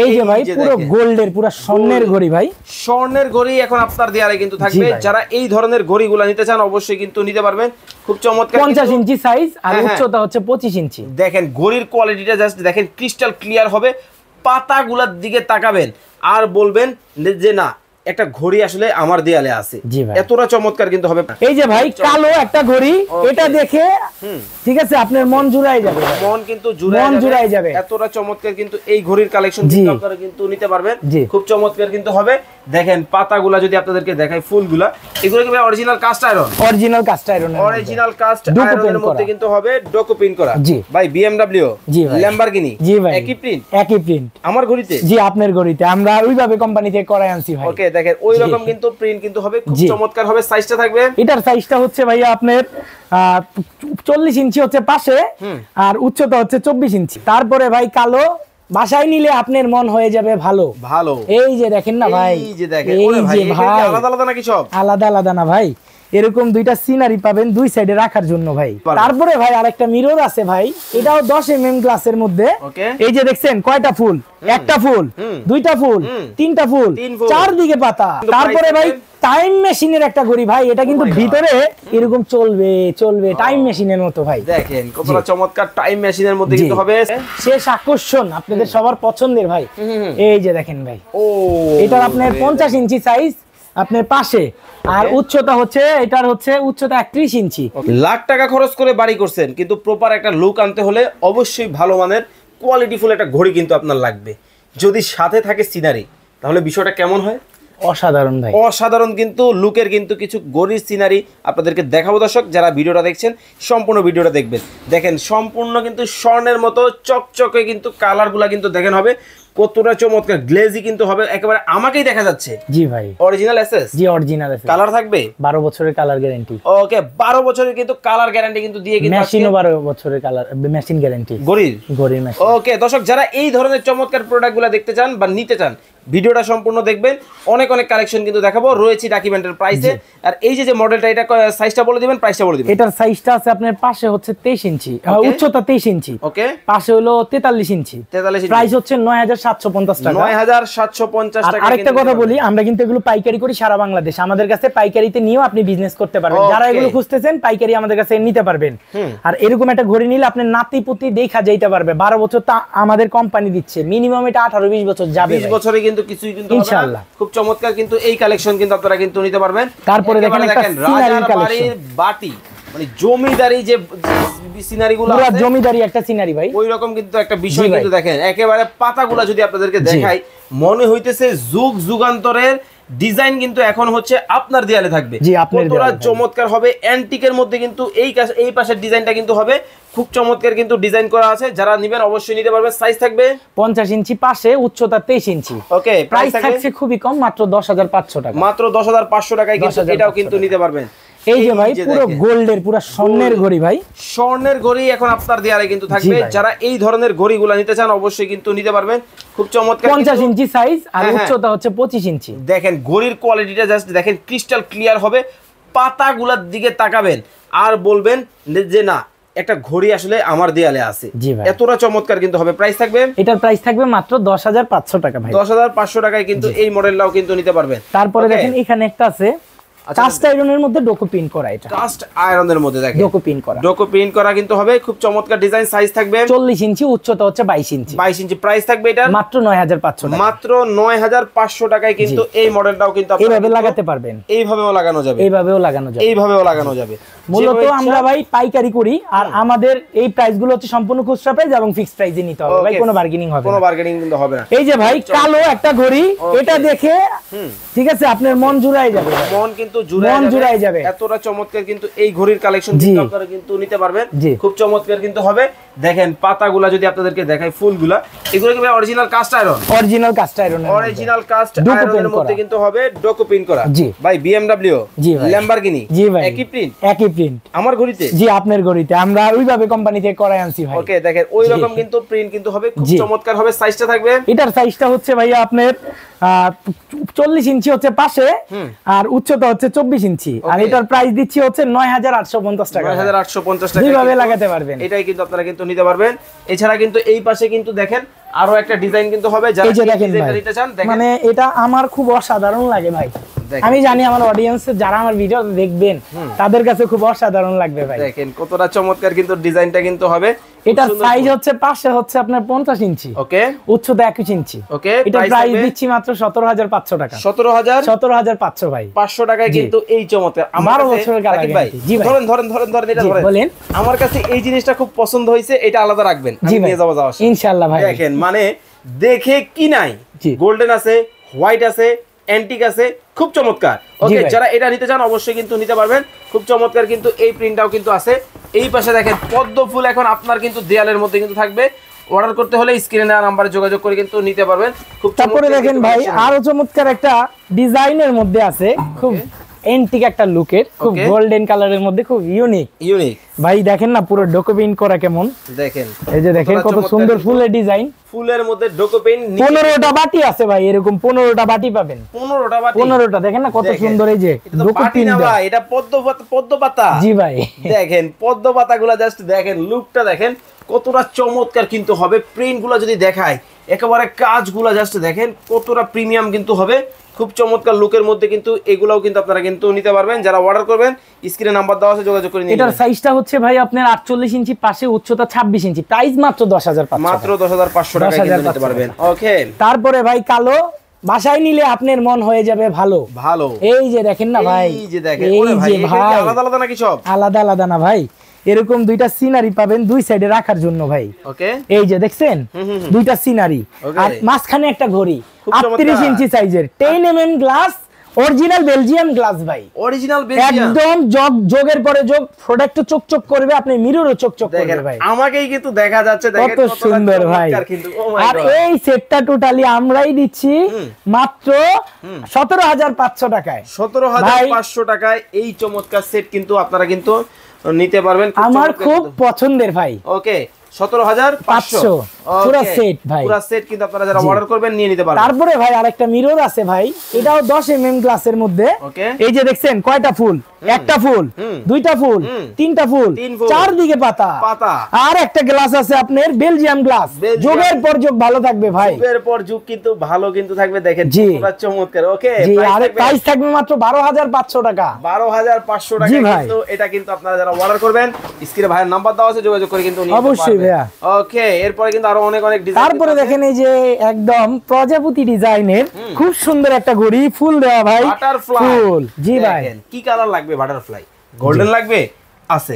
এই যে ভাই পুরো গোল্ডের পুরো স্বর্ণের ঘড়ি ভাই, স্বর্ণের ঘড়ি এখন আপনার দেয়ালে কিন্তু থাকবে। যারা এই ধরনের ঘড়িগুলো নিতে চান অবশ্যই কিন্তু নিতে পারবেন। খুব চমৎকার 50 ইঞ্চি সাইজ আর উচ্চতা হচ্ছে 25 ইঞ্চি। দেখেন ঘড়ির কোয়ালিটিটা জাস্ট দেখেন, ক্রিস্টাল ক্লিয়ার হবে। পাতাগুলোর দিকে তাকাবেন আর বলবেন যে না একটা ঘড়ি আসলে আমার দেয়ালে আছে, এতটা চমৎকার কিন্তু হবে। এই যে ভাই কালো একটা ঘড়ি, এটা দেখে ঠিক আছে আপনার মন জুড়াই যাবে, মন কিন্তু জুড়াই যাবে। এতটা চমৎকার কিন্তু এই ঘড়ির কালেকশন কিন্তু আপনারা কিন্তু নিতে পারবেন। খুব চমৎকার কিন্তু হবে। দেখেন পাতাগুলা যদি আপনাদেরকে দেখাই, ফুলগুলা এগুলো কি ভাই original cast iron? Original cast iron, original cast আয়রনের মধ্যে কিন্তু হবে ডোকো প্রিন্ট করা। ভাই BMW, ল্যাম্বরগিনি একই প্রিন্ট? একই প্রিন্ট আমার ঘড়িতে? জি আপনার ঘড়িতে, আমরা ওইভাবে কোম্পানি থেকে করাই আনছি ভাই। ওকে দেখেন ওই রকম কিন্তু প্রিন্ট কিন্তু হবে, খুব চমৎকার হবে। সাইজটা থাকবে, এটার সাইজটা হচ্ছে ভাইয়া আপনার 40 ইঞ্চি হচ্ছে পাশে, আর উচ্চতা হচ্ছে 24 ইঞ্চি। তারপরে ভাই কালো, বাসায় নিলে আপনার মন হয়ে যাবে ভালো ভালো। এই যে দেখেন না ভাই, এই যে দেখেন, ওরে ভাই আলাদা আলাদা নাকি সব? আলাদা আলাদা না ভাই, এরকম দুইটা সিনারি পাবেন দুই সাইডে রাখার জন্য ভাই। তারপরে ভাই আরেকটা মিরর আছে ভাই, এটাও 10 mm গ্লাসের মধ্যে। এই যে দেখছেন কয়টা ফুল, একটা ফুল, দুইটা ফুল, তিনটা ফুল, চারদিকে পাতা। তারপরে ভাই টাইম মেশিনের একটা ঘড়ি ভাই, এটা কিন্তু ভিতরে এরকম চলবে চলবে টাইম মেশিনের মতো ভাই। দেখেন কতটা চমৎকার টাইম মেশিনের মধ্যে কিন্তু হবে। শেষ আকর্ষণ আপনাদের সবার পছন্দের ভাই। এই যে দেখেন ভাই, এটা আপনার 50 ইঞ্চি সাইজ আপনার পাশে, আর উচ্চতা হচ্ছে এটার হচ্ছে উচ্চতা 31 ইঞ্চি। লাখ টাকা খরচ করে বাড়ি করছেন, কিন্তু প্রপার একটা লুক আনতে হলে অবশ্যই ভালো মানের কোয়ালিটিফুল একটা ঘড়ি কিন্তু আপনার লাগবে। যদি সাথে থাকে সিনারি, তাহলে বিষয়টা কেমন হয়? অসাধারণ ভাই, অসাধারণ কিন্তু লুকের কিন্তু কিছু ঘড়ির সিনারি আপনাদেরকে দেখাবো। দর্শক যারা ভিডিওটা দেখছেন সম্পূর্ণ ভিডিওটা দেখবেন। দেখেন সম্পূর্ণ কিন্তু স্বর্ণের মতো চকচকে কিন্তু কালারগুলা কিন্তু দেখেন হবে কতটা চমৎকার, গ্লেজি কিন্তু হবে একেবারে আমাকেই দেখা যাচ্ছে। জি ভাই অরিজিনাল এসএস? জি অরিজিনাল এসএস। কালার থাকবে 12 বছরের কালার গ্যারান্টি। ওকে 12 বছরের কিন্তু কালার গ্যারান্টি কিন্তু দিয়ে কিন্তু মেশিনও 12 বছরের কালার মেশিন গ্যারান্টি ঘড়ির মেশিন। ওকে দর্শক যারা এই ধরনের চমৎকার প্রোডাক্টগুলো দেখতে চান বা নিতে চান, ভিডিওটা সম্পূর্ণ দেখবেন। অনেক অনেক কালেকশন কিন্তু দেখাবো, রয়েছে ডকুমেন্টের প্রাইসে। আর এই যে মডেলটা, এটা সাইজটা বলে দিবেন, প্রাইসটা বলে দিবেন। এটার সাইজটা আছে আপনার পাশে হচ্ছে 23 ইঞ্চি, উচ্চতা 23 ইঞ্চি, ওকে পাশে হলো 43 ইঞ্চি। প্রাইস হচ্ছে 9750 টাকা। 9750 টাকা। আরেকটা কথা বলি, আমরা কিন্তু এগুলো পাইকারি করি সারা বাংলাদেশ। আমাদের কাছে পাইকারিতে নিয়েও আপনি বিজনেস করতে পারবেন। যারা এগুলো খুঁজতেছেন পাইকারি আমাদের কাছে নিতে পারবেন। আর এরকম একটা ঘড়ি নিলে আপনি নাতি পুতি দেখা যাইতে পারবে। 12 বছর তা আমাদের কোম্পানি দিচ্ছে, মিনিমাম এটা 18-20 বছর যাবে। 20 বছরে কিন্তু কিছুই কিন্তু ইনশাআল্লাহ। খুব চমৎকার কিন্তু এই কালেকশন কিন্তু আপনারা কিন্তু নিতে পারবেন। তারপরে দেখেন একটা সিনারি কালেকশন, বাটি মানে জমিদারি যে সিনারিগুলো আছে, পুরো জমিদারি একটা সিনারি ভাই, ওই রকম কিন্তু একটা বিষয় কিন্তু দেখেন। একেবারে পাতাগুলো যদি আপনাদেরকে দেখাই, মনে হইতেছে যুগ যুগান্তরের ডিজাইন কিন্তু এখন হচ্ছে আপনার দেয়ালে থাকবে। কতটা চমৎকার হবে, অ্যান্টিকের মধ্যে কিন্তু এই পাশের ডিজাইনটা কিন্তু হবে খুব চমৎকার কিন্তু ডিজাইন করা আছে। যারা নেবেন অবশ্যই নিতে পারবেন। সাইজ থাকবে 50 ইঞ্চি পাশে, উচ্চতা 23 ইঞ্চি। ওকে প্রাইস থাকছে খুবই কম, মাত্র 10500 টাকা। মাত্র 10500 টাকায় কিন্তু এটাও কিন্তু নিতে পারবেন। এই যে ভাই পুরো গোল্ডের পুরো স্বর্ণের ঘড়ি ভাই, স্বর্ণের ঘড়ি এখন আপনার দেয়ালে কিন্তু থাকবে। যারা এই ধরনের ঘড়িগুলো নিতে চান অবশ্যই কিন্তু নিতে পারবেন। খুব চমৎকার 50 ইঞ্চি সাইজ আর উচ্চতা হচ্ছে 25 ইঞ্চি। দেখেন ঘড়ির কোয়ালিটিটা জাস্ট দেখেন, ক্রিস্টাল ক্লিয়ার হবে। পাতাগুলোর দিকে তাকাবেন আর বলবেন যে না একটা ঘড়ি আসলে আমার দেয়ালে আছে, এতটা চমৎকার কিন্তু হবে। প্রাইস থাকবে, এটার প্রাইস থাকবে মাত্র 10500 টাকা ভাই। 10500 টাকায় কিন্তু এই মডেলটাও কিন্তু নিতে পারবেন। তারপরে দেখেন এখানে একটা আছে কাস্ট আয়রনের মধ্যে ডোকো প্রিন্ট করা। এটা কাস্ট আয়রনের মধ্যে দেখেন ডোকো প্রিন্ট করা, ডোকো প্রিন্ট করা কিন্তু হবে। খুব চমৎকার ডিজাইন। সাইজ থাকবে 40 ইঞ্চি, উচ্চতা হচ্ছে 22 ইঞ্চি। 22 ইঞ্চি। প্রাইস থাকবে এটা মাত্র 9500 টাকা। মাত্র 9500 টাকায় কিন্তু এই মডেলটাও কিন্তু আপনারা এইভাবে লাগাতে পারবেন। এইভাবেও লাগানো যাবে, এইভাবেও লাগানো যাবে, এইভাবেও লাগানো যাবে। মূলত আমরা ভাই পাইকারি করি, আর আমাদের এই প্রাইস গুলো হচ্ছে সম্পূর্ণ খুচরা প্রাইস এবং ফিক্সড প্রাইসে নিতে হবে ভাই, কোনো বার্গেনিং হবে না। কোনো বার্গেনিং কিন্তু হবে না। এই যে ভাই কালো একটা ঘড়ি, এটা দেখে ঠিক আছে আপনার মন জুড়াই যাবে, মন কিন্তু জুড়াই যাবে। এতটা চমৎকার কিন্তু এই ঘড়ির কালেকশন কিন্তু আপনারা কিন্তু নিতে পারবেন। খুব চমৎকার কিন্তু হবে। দেখেন পাতাগুলা যদি আপনাদেরকে দেখাই, ফুলগুলা এগুলো কি ভাই original cast iron? Original cast iron, original cast আয়রনের মধ্যে কিন্তু হবে ডোকো প্রিন্ট করা। ভাই BMW, ল্যাম্বরগিনি একই প্রিন্ট? একই প্রিন্ট। আমার ঘড়িতে? জি আপনার ঘড়িতে, আমরা ওইভাবে কোম্পানি থেকে করাই আনছি ভাই। ওকে দেখেন ওই রকম কিন্তু প্রিন্ট কিন্তু হবে, খুব চমৎকার হবে। সাইজটা থাকবে, এটার সাইজটা হচ্ছে ভাইয়া আপনার 40 ইঞ্চি হচ্ছে পাশে, আর উচ্চতা হচ্ছে 24 ইঞ্চি। আর এটার প্রাইস দিচ্ছি হচ্ছে 9850 টাকা। 9850 টাকা এইভাবে লাগাতে পারবেন। এটাই কিন্তু আপনারা কিন্তু নিতে পারবেন। এছাড়া কিন্তু এই পাশে কিন্তু দেখেন আরো একটা ডিজাইন কিন্তু হবে, যারা এই ডিজাইনটা নিতে চান দেখেন, মানে এটা আমার খুব অসাধারণ লাগে ভাই। আমি জানি আমার অডিয়েন্স যারা আমার ভিডিও দেখবেন তাদের কাছে খুব অসাধারণ লাগবে ভাই। দেখেন কতটা চমৎকার কিন্তু ডিজাইনটা কিন্তু হবে। এটার সাইজ হচ্ছে পাশে হচ্ছে আপনার 50 ইঞ্চি, ওকে, উচ্চতা 21 ইঞ্চি, ওকে। এটা প্রাইস দিচ্ছি মাত্র 17500 টাকা। 17500 ভাই, 500 টাকায় কিন্তু এই চমৎকার 12 বছরের গ্যারান্টি। জি ভাই, ধরেন এটা ধরেন। বলেন, আমার কাছে এই জিনিসটা খুব পছন্দ হইছে, এটা আলাদা রাখবেন, আমি নিয়ে যাব ইনশাআল্লাহ ভাই। দেখেন মানে দেখে কি নাই, গোল্ডেন আছে, হোয়াইট আছে, অ্যান্টিক আছে, খুব চমৎকার। ওকে, যারা এটা নিতে চান অবশ্যই কিন্তু নিতে পারবেন, খুব চমৎকার। কিন্তু এই প্রিন্টটাও কিন্তু আছে। এই পাশে দেখেন পদ্ম ফুল এখন আপনার কিন্তু দেয়ালের মধ্যে কিন্তু থাকবে। অর্ডার করতে হলে স্ক্রিনে দেওয়া নাম্বারে যোগাযোগ করে কিন্তু নিতে পারবেন। খুব তারপরে দেখেন ভাই আরো চমৎকার একটা ডিজাইনের মধ্যে আছে, খুব এন্টিক একটা লুকের, খুব গোল্ডেন কালারের মধ্যে, খুব ইউনিক ভাই। দেখেন না পুরো ডোকো প্রিন্ট করা কেমন, দেখেন এই যে দেখেন কত সুন্দর ফুলের ডিজাইন, ফুলের মধ্যে ডোকো প্রিন্ট। 15টা বাটি আছে ভাই, এরকম 15টা বাটি পাবেন। 15টা দেখেন না কত সুন্দর, এই যে ডোকো প্রিন্ট ভাই, এটা পদ্ম পাতা। জি ভাই, দেখেন পদ্ম পাতাগুলো জাস্ট দেখেন, লুকটা দেখেন কতটা চমৎকার কিন্তু হবে। প্রিন্টগুলো যদি দেখায় একেবারে কাজগুলো জাস্ট দেখেন কতটা প্রিমিয়াম কিন্তু হবে, খুব চমৎকার লুকের মধ্যে কিন্তু এগুলাও কিন্তু আপনারা কিন্তু নিতে পারবেন। যারা অর্ডার করবেন স্ক্রিনে নাম্বার দেওয়া আছে, যোগাযোগ করে নিন। এটার সাইজটা হচ্ছে ভাই আপনার 48 ইঞ্চি, পাশে উচ্চতা 26 ইঞ্চি, প্রাইস মাত্র 10500, মাত্র 10500 টাকায় কিন্তু নিতে পারবেন। ওকে, তারপরে ভাই কালো বাসায় নিলে আপনার মন হয়ে যাবে ভালো। এই যে দেখেন না ভাই, এই যে দেখেন, ওরে ভাই এটা আলাদা আলাদা নাকি? সব আলাদা আলাদা না ভাই, এরকম দুইটা সিনারি পাবেন দুই সাইডে রাখার জন্য ভাই। ওকে, এই যে দেখছেন দুইটা সিনারি, আর মাঝখানে একটা ঘড়ি 38 ইঞ্চি সাইজের 10 mm glass, original Belgium glass ভাই, অরিজিনাল বেলজিয়াম, একদম যোগের পরে যোগ, প্রোডাক্ট চকচক করবে, আপনি মিররও চকচক করবে ভাই। আমাকেই কিন্তু দেখা যাচ্ছে, দেখেন কত সুন্দর ভাই। আর এই সেটটা টোটালি আমরাই দিচ্ছি মাত্র 17500 টাকায়। 17500 টাকায় এই চমৎকার সেট কিন্তু আপনারা কিন্তু নিতে পারবেন। আমার খুব পছন্দের ভাই। ওকে, 17500 পুরো সেট ভাই, পুরো সেট কিন্তু আপনারা যারা অর্ডার করবেন নিয়ে নিতে পারবেন। তারপরে ভাই আরেকটা মিরর আছে ভাই, এটাও 10 mm গ্লাসের মধ্যে। এই যে দেখছেন কয়টা ফুল, একটা ফুল, দুইটা ফুল, তিনটা ফুল, চারদিকে পাতা। আর একটা গ্লাস আছে আপনার বেলজিয়াম গ্লাস, যোগের পর যোগ ভালো থাকবে ভাই, যোগের পর যোগ কিন্তু ভালো কিন্তু থাকবে। দেখেন পুরো চমৎকার। ওকে, আর প্রাইস থাকবে মাত্র 12500 টাকা। 12500 টাকা কিন্তু এটা কিন্তু আপনারা যারা অর্ডার করবেন স্ক্রিনে ভাইয়ের নাম্বার দেওয়া আছে, যোগাযোগ করে কিন্তু নিতে পারবেন অবশ্যই ভাইয়া। ওকে, এরপরে কিন্তু আরো অনেক ডিজাইন। তারপরে দেখেন এই যে একদম প্রজাপতি ডিজাইনের খুব সুন্দর একটা ঘড়ি, ফুল দেওয়া ভাই, ফুল। জি ভাই, কি কালার লাগবে? বাটারফ্লাই, গোল্ডেন লাগবে, আছে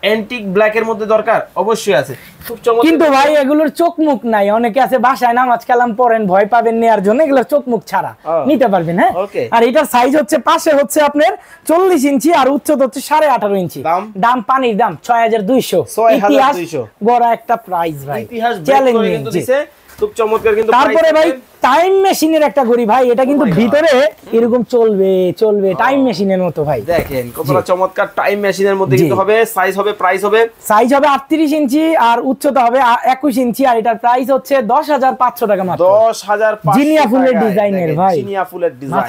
অ্যান্টিক ব্ল্যাক এর মধ্যে দরকার, অবশ্যই আছে। খুব চমৎকার। কিন্তু ভাই এগুলোর চোখ মুখ নাই, অনেকে আছে বাসায় নামাজ কালাম পড়েন, ভয় পাবেন নেয়ার জন্য, এগুলোর চোখ মুখ ছাড়া নিতে পারবেন। হ্যাঁ, আর এটার সাইজ হচ্ছে পাশে হচ্ছে আপনার 40 ইঞ্চি আর উচ্চতা হচ্ছে 18.5 ইঞ্চি। দাম পানির দাম 6200। ইতিহাস বড় একটা প্রাইস ভাই, চ্যালেঞ্জিং কিন্তু দিছে, খুব চমৎকার কিন্তু। তারপরে ভাই টাইম মেশিনের একটা ঘড়ি ভাই, এটা কিন্তু ভিতরে এরকম চলবে টাইম মেশিনের মতো ভাই। দেখেন কতটা চমৎকার টাইম মেশিনের মধ্যে কিন্তু হবে। সাইজ হবে, প্রাইস হবে, সাইজ হবে 38 ইঞ্চি আর উচ্চতা হবে 21 ইঞ্চি, আর এটার প্রাইস হচ্ছে 10500 টাকা মাত্র। 10500 জিনিয়া ফুলের ডিজাইনের ভাই, জিনিয়া ফুলের ডিজাইন,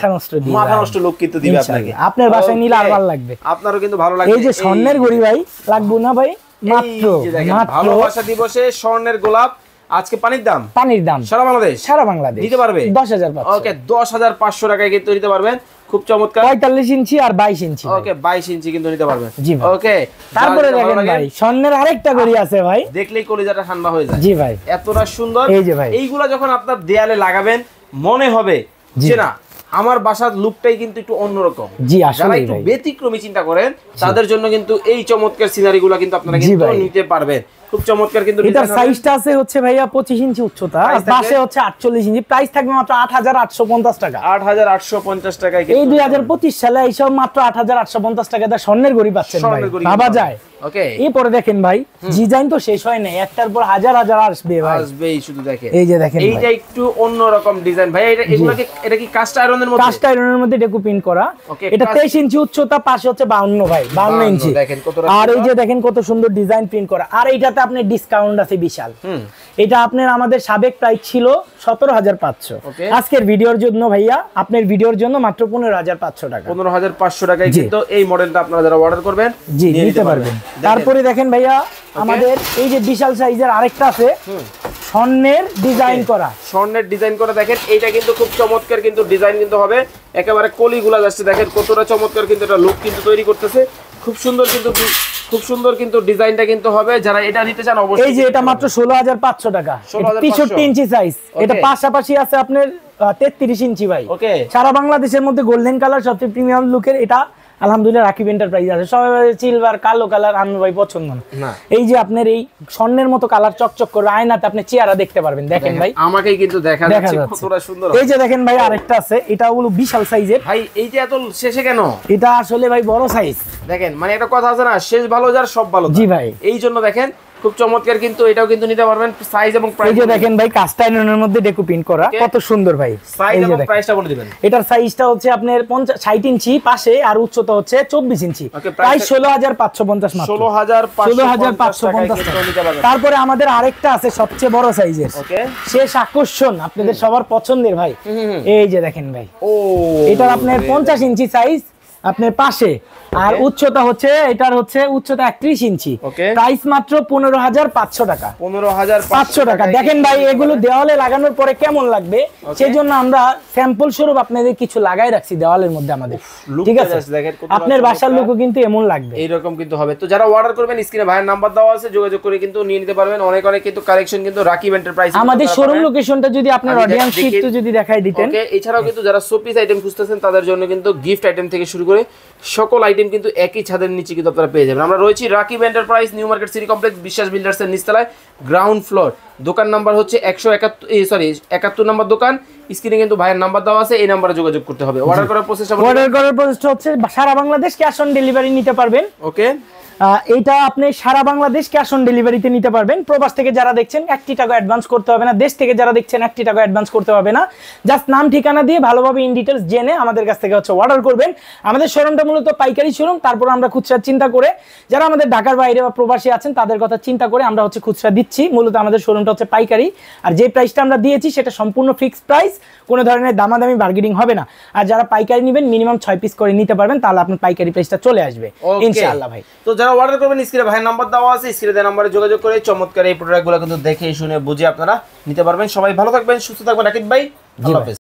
মাথা নষ্ট লুক কিন্তু দিবে আপনাকে। আপনার বাসায় নিলে আর ভালো লাগবে, আপনারও কিন্তু ভালো লাগবে। এই যে স্বর্ণের ঘড়ি ভাই, লাগবে না ভাই? মাত্র ভালোবাসা দিবসে স্বর্ণের গোলাপ, আজকে পানির দাম সারা বাংলাদেশ নিতে পারবে 10500। ওকে, 10500 টাকায় কিন্তু নিতে পারবেন। খুব চমৎকার, 45 ইঞ্চি আর 22 ইঞ্চি। ওকে, 22 ইঞ্চি কিন্তু নিতে পারবেন। জি ভাই। ওকে, তারপরে দেখেন ভাই স্বর্ণের আরেকটা ঘড়ি আছে ভাই, দেখলেই কলিজাটা ঠান্ডা হয়ে যায়। জি ভাই, এতটা সুন্দর। এই যে ভাই, এইগুলা যখন আপনার দেয়ালে লাগাবেন মনে হবে যে না আমার বাসার লুকটাই কিন্তু একটু অন্যরকম। জি, আসলে যারা একটু ব্যতিক্রমী চিন্তা করেন তাদের জন্য কিন্তু এই চমৎকার সিনারিগুলো কিন্তু আপনারা কিন্তু নিতে পারবেন। খুব চমৎকার কিন্তু। এটার সাইজটা আছে হচ্ছে ভাইয়া 25 ইঞ্চি উচ্চতা, আর পাশে হচ্ছে 48 ইঞ্চি। প্রাইস থাকবে মাত্র 8850 টাকা। 8850 টাকায় এই 2025 সালে এইসব মাত্র 8850 টাকা দিয়ে স্বর্ণের ঘড়ি পাচ্ছেন ভাই, ভাবা যায়। ওকে, এরপরে দেখেন ভাই ডিজাইন তো শেষ হয় না, একটার পর হাজার আসবে ভাই, আসবেই শুধু দেখেন। এই যে দেখেন এইটা একটু অন্যরকম ডিজাইন ভাই। এটা কি কাস্ট আয়রনের মধ্যে? কাস্ট আয়রনের মধ্যে ডেকো প্রিন্ট করা। এটা 23 ইঞ্চি উচ্চতা, পাশে হচ্ছে 52 ভাই, 52 ইঞ্চি। আর এই যে দেখেন কত সুন্দর ডিজাইন প্রিন্ট করা। আর এইটাতে আপনার ডিসকাউন্ট আছে বিশাল। এটা আপনার আমাদের সাবেক প্রাইস ছিল 17500, আজকের ভিডিওর জন্য ভাইয়া আপনার ভিডিওর জন্য মাত্র 15500 টাকা। 15500 টাকায় কিন্তু এই মডেলটা আপনারা যারা অর্ডার করবেন জি নিতে পারবেন। তারপরে দেখেন ভাইয়া আমাদের এই যে বিশাল সাইজের আরেকটা আছে, স্বর্ণের ডিজাইন করা, স্বর্ণের ডিজাইন করা দেখেন, এইটা কিন্তু খুব চমৎকার কিন্তু ডিজাইন কিন্তু হবে, একেবারে কলিগুলা যাচ্ছে দেখেন কতটা চমৎকার কিন্তু এটা লুক কিন্তু তৈরি করতেছে, খুব সুন্দর কিন্তু ডিজাইনটা কিন্তু হবে। যারা এটা নিতে চান অবশ্যই, এই যে এটা মাত্র 16,500 টাকা, 63 ইঞ্চি সাইজ, এটা পাশাপাশি আছে আপনার 33 ইঞ্চি ভাই। ওকে, সারা বাংলাদেশের মধ্যে গোল্ডেন কালার সবচেয়ে প্রিমিয়াম লুকের, এটা আলহামদুলিল্লাহ রাকিব এন্টারপ্রাইজ আছে। সবাই সিলভার কালো কালার আমি ভাই পছন্দ না, এই যে আপনার এই স্বর্ণের মতো কালার চকচক করে আয়নাতে আপনি চেহারা দেখতে পারবেন। দেখেন ভাই, আমাকেই কিন্তু দেখা যাচ্ছে কতটা সুন্দর। এই যে দেখেন ভাই আরেকটা আছে, এটা হলো বিশাল সাইজের ভাই। এইটা এত শেষে কেন? এটা আসলে ভাই বড় সাইজ। দেখেন মানে একটা কথা আছে না, শেষ ভালো যার সব ভালো। জি ভাই, এই জন্য দেখেন খুব চমৎকার কিন্তু এটাও কিন্তু নিতে পারবেন, সাইজ এবং প্রাইস। এই যে দেখেন ভাই কাস্ট আয়রনের মধ্যে ডেকো প্রিন্ট করা, কত সুন্দর ভাই। সাইজ এবং প্রাইসটা বলে দিবেন। এটার সাইজটা হচ্ছে আপনার 60 ইঞ্চি পাশে, আর উচ্চতা হচ্ছে 24 ইঞ্চি, প্রাইস 16,550 মাত্র, 16,550 টাকা। তারপরে আমাদের আরেকটা আছে সবচেয়ে বড় সাইজের, শেষ আকর্ষণ আপনাদের সবার পছন্দের ভাই। এই যে দেখেন ভাই, এটার আপনার 50 ইঞ্চি সাইজ আপনার পাশে, আর উচ্চতা হচ্ছে এটার হচ্ছে উচ্চতা 31 ইঞ্চি, প্রাইস মাত্র 15,500 টাকা, 15,500 টাকা। দেখেন ভাই এগুলো দেওয়ালে লাগানোর পরে কেমন লাগবে, সেই জন্য আমরা স্যাম্পল স্বরূপ আপনাদের কিছু লাগাই রাখছি দেওয়ালের মধ্যে আমাদের, ঠিক আছে? আপনার বাসার লুকও কিন্তু এমন লাগবে, এইরকম কিন্তু হবে। তো যারা অর্ডার করবেন স্ক্রিনে ভাইয়ের নাম্বার দেওয়া আছে, যোগাযোগ করে কিন্তু নিয়ে নিতে পারবেন। অনেক কিন্তু কালেকশন কিন্তু রাকিব এন্টারপ্রাইজ। আমাদের শোরুম লোকেশনটা যদি আপনার অডিয়েন্স একটু যদি দেখাই দিতেন। ওকে, এছাড়াও কিন্তু যারা শোপিস আইটেম খুঁজতেছেন তাদের জন্য কিন্তু গিফট আইটেম থেকে শুরু করে সকল আইটেম কিন্তু একই ছাদের নিচে কিন্তু আপনারা পেয়ে যাবেন। আমরা রয়েছি Rakib enterprise, new market city complex, বিশ্বাস বিল্ডার্সের নিচতলায়, গ্রাউন্ড ফ্লোর। দোকান নাম্বার হচ্ছে 71 নম্বর দোকান। স্ক্রিনে কিন্তু ভাইয়ের নাম্বার দেওয়া আছে, এই নাম্বারে যোগাযোগ করতে হবে। অর্ডার করার প্রসেসটা হচ্ছে সারা বাংলাদেশ ক্যাশ অন ডেলিভারি নিতে পারবেন। ওকে, এইটা আপনি সারা বাংলাদেশ ক্যাশ অন ডেলিভারিতে নিতে পারবেন। প্রবাস থেকে যারা দেখছেন 1 টাকা অ্যাডভান্স করতে হবে না, দেশ থেকে যারা দেখছেন 1 টাকা অ্যাডভান্স করতে হবে না, জাস্ট নাম ঠিকানা দিয়ে ভালোভাবে ইন ডিটেইলস জেনে আমাদের কাছ থেকে হচ্ছে অর্ডার করবেন। আমাদের শোরুমটা মূলত পাইকারি শোরুম, তারপর আমরা খুচরা চিন্তা করে, যারা আমাদের ঢাকার বাইরে বা প্রবাসী আছেন তাদের কথা চিন্তা করে আমরা হচ্ছে খুচরা দিচ্ছি। মূলত আমাদের শোরুমটা হচ্ছে পাইকারি, আর যে প্রাইসটা আমরা দিয়েছি সেটা সম্পূর্ণ ফিক্সড প্রাইস, কোনো ধরনের দামাদামি বার্গেনিং হবে না। আর যারা পাইকারি নেবেন মিনিমাম 6 পিস করে নিতে পারবেন, তাহলে আপনার পাইকারি প্রাইসটা চলে আসবে ইনশাআল্লাহ ভাই। তো যারা অর্ডার করবেন স্ক্রিনে ভাইয়ের নাম্বার দেওয়া আছে, স্ক্রিনে দেওয়া নম্বরে যোগাযোগ করে চমৎকার এই প্রোডাক্টগুলো কিন্তু দেখে শুনে বুঝে আপনারা নিতে পারবেন। সবাই ভালো থাকবেন, সুস্থ থাকবেন। রাকিব ভাই, আল্লাহ হাফেজ।